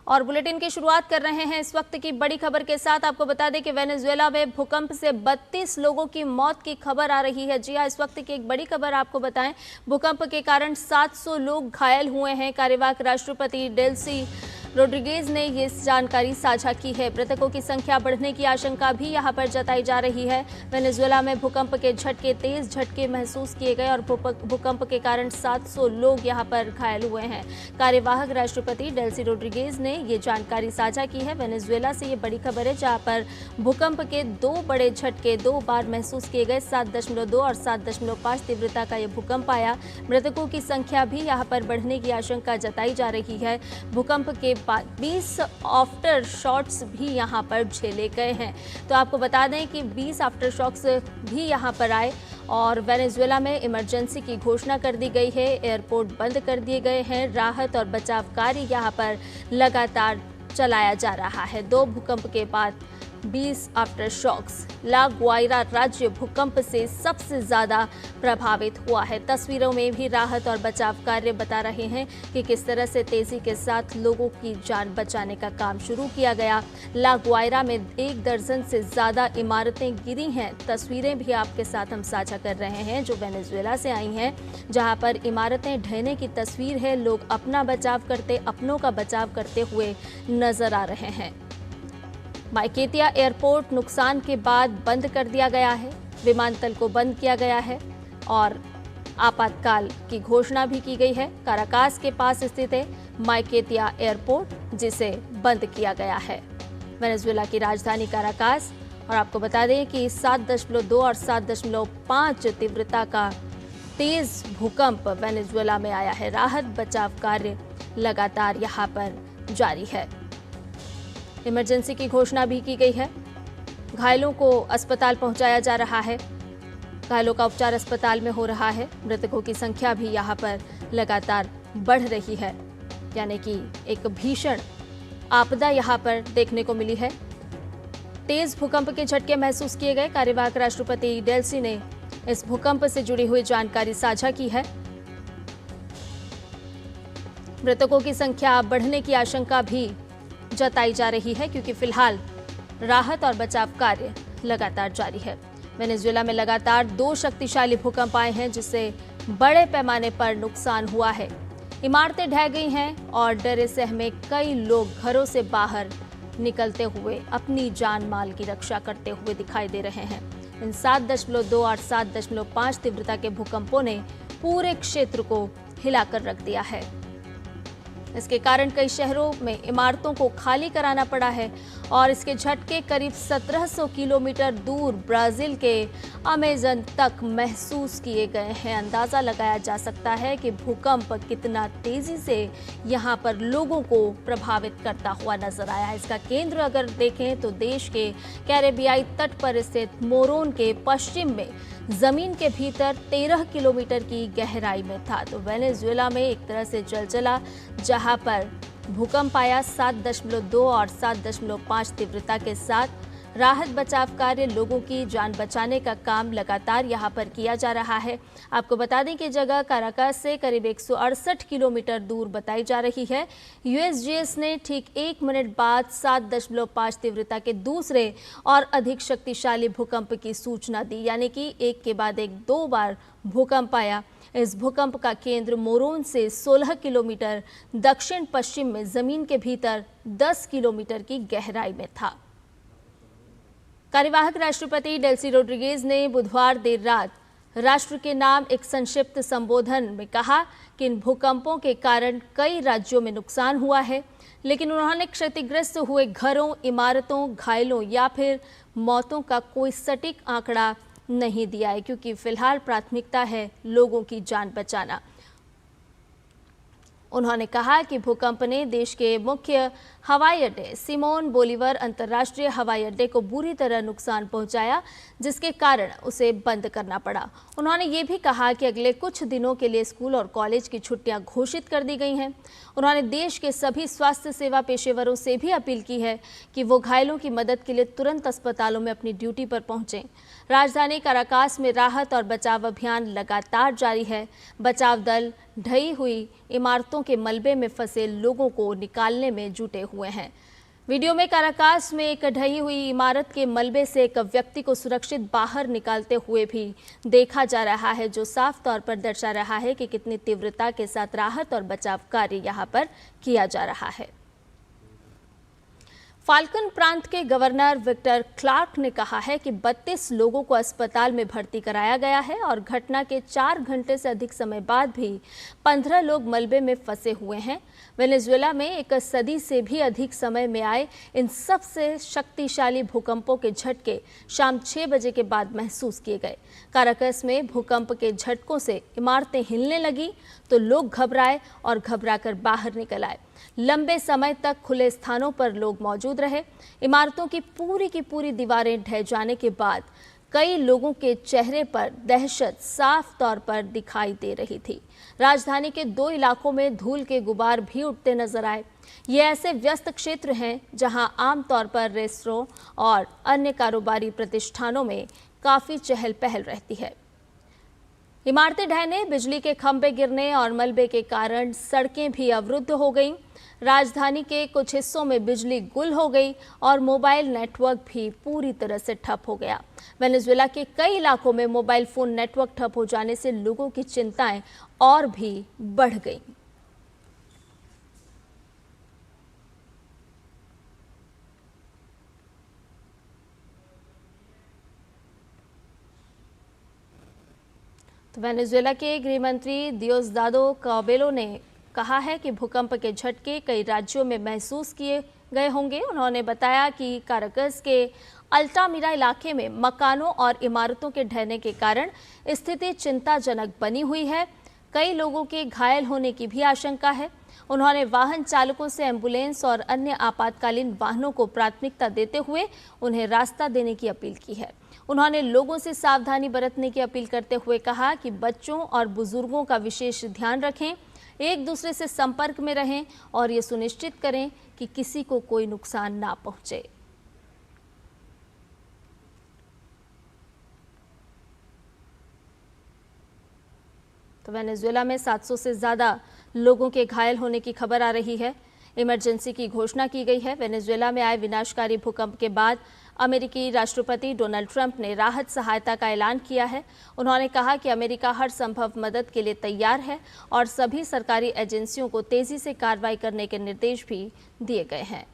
और बुलेटिन की शुरुआत कर रहे हैं इस वक्त की बड़ी खबर के साथ। आपको बता दें कि वेनेजुएला में भूकंप से 32 लोगों की मौत की खबर आ रही है। जी हां, इस वक्त की एक बड़ी खबर आपको बताएं, भूकंप के कारण 700 लोग घायल हुए हैं। कार्यवाहक राष्ट्रपति डेल्सी रोड्रिगेज ने ये जानकारी साझा की है। मृतकों की संख्या बढ़ने की आशंका भी यहां पर जताई जा रही है। वेनेजुएला में भूकंप के तेज झटके महसूस किए गए और भूकंप के कारण 700 लोग यहां पर घायल हुए हैं। कार्यवाहक राष्ट्रपति डेल्सी रोड्रिगेज ने ये जानकारी साझा की है। वेनेजुएला से ये बड़ी खबर है, जहां पर भूकंप के 2 बड़े झटके 2 बार महसूस किए गए। 7.2 और 7.5 तीव्रता का यह भूकंप आया। मृतकों की संख्या भी यहां पर बढ़ने की आशंका जताई जा रही है। भूकंप के 20 आफ्टर शॉट्स भी यहां पर झेले गए हैं। तो आपको बता दें कि 20 आफ्टर शॉक्स भी यहां पर आए और वेनेजुएला में इमरजेंसी की घोषणा कर दी गई है। एयरपोर्ट बंद कर दिए गए हैं। राहत और बचाव कार्य यहां पर लगातार चलाया जा रहा है। 2 भूकंप के बाद 20 आफ्टर शॉक्स। ला ग्वाइरा राज्य भूकंप से सबसे ज्यादा प्रभावित हुआ है। तस्वीरों में भी राहत और बचाव कार्य बता रहे हैं कि किस तरह से तेजी के साथ लोगों की जान बचाने का काम शुरू किया गया। ला ग्वाइरा में 1 दर्जन से ज्यादा इमारतें गिरी हैं। तस्वीरें भी आपके साथ हम साझा कर रहे हैं जो वेनेजुएला से आई हैं, जहां पर इमारतें ढहने की तस्वीर है। लोग अपना बचाव करते, अपनों का बचाव करते हुए नजर आ रहे हैं। माइकेतिया एयरपोर्ट नुकसान के बाद बंद कर दिया गया है। विमानतल को बंद किया गया है और आपातकाल की घोषणा भी की गई है। काराकास के पास स्थित है माइकेतिया एयरपोर्ट, जिसे बंद किया गया है। वेनेजुएला की राजधानी काराकास। और आपको बता दें कि 7.2 और 7.5 तीव्रता का तेज भूकंप वेनेजुएला में आया है। राहत बचाव कार्य लगातार यहां पर जारी है। इमरजेंसी की घोषणा भी की गई है। घायलों को अस्पताल पहुंचाया जा रहा है। घायलों का उपचार अस्पताल में हो रहा है। मृतकों की संख्या भी यहां पर लगातार बढ़ रही है, यानी कि एक भीषण आपदा यहां पर देखने को मिली है। तेज भूकंप के झटके महसूस किए गए। कार्यवाहक राष्ट्रपति डेल्सी ने इस भूकंप से जुड़ी हुई जानकारी साझा की है। मृतकों की संख्या बढ़ने की आशंका भी जताई जा रही है, क्योंकि फिलहाल राहत और बचाव कार्य लगातार जारी है। वेनेजुएला में लगातार 2 शक्तिशाली भूकंप आए हैं, जिससे बड़े पैमाने पर नुकसान हुआ है। इमारतें ढह गई हैं और डरे सहमे कई लोग घरों से बाहर निकलते हुए अपनी जान माल की रक्षा करते हुए दिखाई दे रहे हैं। इन 7.2 और 7.5 तीव्रता के भूकंपों ने पूरे क्षेत्र को हिलाकर रख दिया है। इसके कारण कई शहरों में इमारतों को खाली कराना पड़ा है और इसके झटके करीब 1700 किलोमीटर दूर ब्राजील के अमेजन तक महसूस किए गए हैं। अंदाजा लगाया जा सकता है कि भूकंप कितना तेजी से यहां पर लोगों को प्रभावित करता हुआ नजर आया है। इसका केंद्र अगर देखें तो देश के कैरेबियाई तट पर स्थित मोरोन के पश्चिम में जमीन के भीतर 13 किलोमीटर की गहराई में था। तो वेनेजुएला में एक तरह से जलजला, जहां पर भूकंप आया 7.2 और 7.5 तीव्रता के साथ। राहत बचाव कार्य, लोगों की जान बचाने का काम लगातार यहां पर किया जा रहा है। आपको बता दें कि जगह काराकास से करीब 168 किलोमीटर दूर बताई जा रही है। यूएसजीएस ने ठीक 1 मिनट बाद 7.5 तीव्रता के दूसरे और अधिक शक्तिशाली भूकंप की सूचना दी, यानी कि एक के बाद एक 2 बार भूकंप आया। इस भूकंप का केंद्र मोरोन से 16 किलोमीटर दक्षिण पश्चिम में जमीन के भीतर 10 किलोमीटर की गहराई में था। कार्यवाहक राष्ट्रपति डेल्सी रोड्रिगेज ने बुधवार देर रात राष्ट्र के नाम एक संक्षिप्त संबोधन में कहा कि इन भूकंपों के कारण कई राज्यों में नुकसान हुआ है, लेकिन उन्होंने क्षतिग्रस्त हुए घरों, इमारतों, घायलों या फिर मौतों का कोई सटीक आंकड़ा नहीं दिया है, क्योंकि फिलहाल प्राथमिकता है लोगों की जान बचाना। उन्होंने कहा कि भूकंप ने देश के मुख्य हवाई अड्डे सिमोन बोलीवर अंतर्राष्ट्रीय हवाई अड्डे को बुरी तरह नुकसान पहुंचाया, जिसके कारण उसे बंद करना पड़ा। उन्होंने ये भी कहा कि अगले कुछ दिनों के लिए स्कूल और कॉलेज की छुट्टियां घोषित कर दी गई हैं। उन्होंने देश के सभी स्वास्थ्य सेवा पेशेवरों से भी अपील की है कि वो घायलों की मदद के लिए तुरंत अस्पतालों में अपनी ड्यूटी पर पहुंचें। राजधानी काराकास में राहत और बचाव अभियान लगातार जारी है। बचाव दल ढही हुई इमारतों के मलबे में फंसे लोगों को निकालने में जुटे हुए हैं। वीडियो में काराकास में एक ढही हुई इमारत के मलबे से एक व्यक्ति को सुरक्षित बाहर निकालते हुए भी देखा जा रहा है, जो साफ तौर पर दर्शा रहा है कि कितनी तीव्रता के साथ राहत और बचाव कार्य यहां पर किया जा रहा है। फाल्कन प्रांत के गवर्नर विक्टर क्लार्क ने कहा है कि 32 लोगों को अस्पताल में भर्ती कराया गया है और घटना के 4 घंटे से अधिक समय बाद भी 15 लोग मलबे में फंसे हुए हैं। वेनेजुएला में एक सदी से भी अधिक समय में आए इन सबसे शक्तिशाली भूकंपों के झटके शाम 6 बजे के बाद महसूस किए गए। काराकस में भूकंप के झटकों से इमारतें हिलने लगी तो लोग घबराए और घबराकर बाहर निकल आए। लंबे समय तक खुले स्थानों पर लोग मौजूद रहे। इमारतों की पूरी दीवारें ढह जाने के बाद कई लोगों के चेहरे पर दहशत साफ तौर पर दिखाई दे रही थी। राजधानी के 2 इलाकों में धूल के गुबार भी उठते नजर आए। ये ऐसे व्यस्त क्षेत्र हैं जहां आमतौर पर रेस्तरां और अन्य कारोबारी प्रतिष्ठानों में काफी चहल पहल रहती है। इमारतें ढहने, बिजली के खंभे गिरने और मलबे के कारण सड़कें भी अवरुद्ध हो गईं। राजधानी के कुछ हिस्सों में बिजली गुल हो गई और मोबाइल नेटवर्क भी पूरी तरह से ठप हो गया। वेनेजुएला के कई इलाकों में मोबाइल फोन नेटवर्क ठप हो जाने से लोगों की चिंताएं और भी बढ़ गईं। तो वेनेजुएला के गृह मंत्री दियोसदादो काबेलो ने कहा है कि भूकंप के झटके कई राज्यों में महसूस किए गए होंगे। उन्होंने बताया कि काराकस के अल्टामिरा इलाके में मकानों और इमारतों के ढहने के कारण स्थिति चिंताजनक बनी हुई है। कई लोगों के घायल होने की भी आशंका है। उन्होंने वाहन चालकों से एम्बुलेंस और अन्य आपातकालीन वाहनों को प्राथमिकता देते हुए उन्हें रास्ता देने की अपील की है। उन्होंने लोगों से सावधानी बरतने की अपील करते हुए कहा कि बच्चों और बुजुर्गों का विशेष ध्यान रखें, एक दूसरे से संपर्क में रहें और ये सुनिश्चित करें कि किसी को कोई नुकसान ना पहुंचे। तो वेनेजुएला में 700 से ज्यादा लोगों के घायल होने की खबर आ रही है। इमरजेंसी की घोषणा की गई है। वेनेजुएला में आए विनाशकारी भूकंप के बाद अमेरिकी राष्ट्रपति डोनाल्ड ट्रंप ने राहत सहायता का ऐलान किया है। उन्होंने कहा कि अमेरिका हर संभव मदद के लिए तैयार है और सभी सरकारी एजेंसियों को तेजी से कार्रवाई करने के निर्देश भी दिए गए हैं।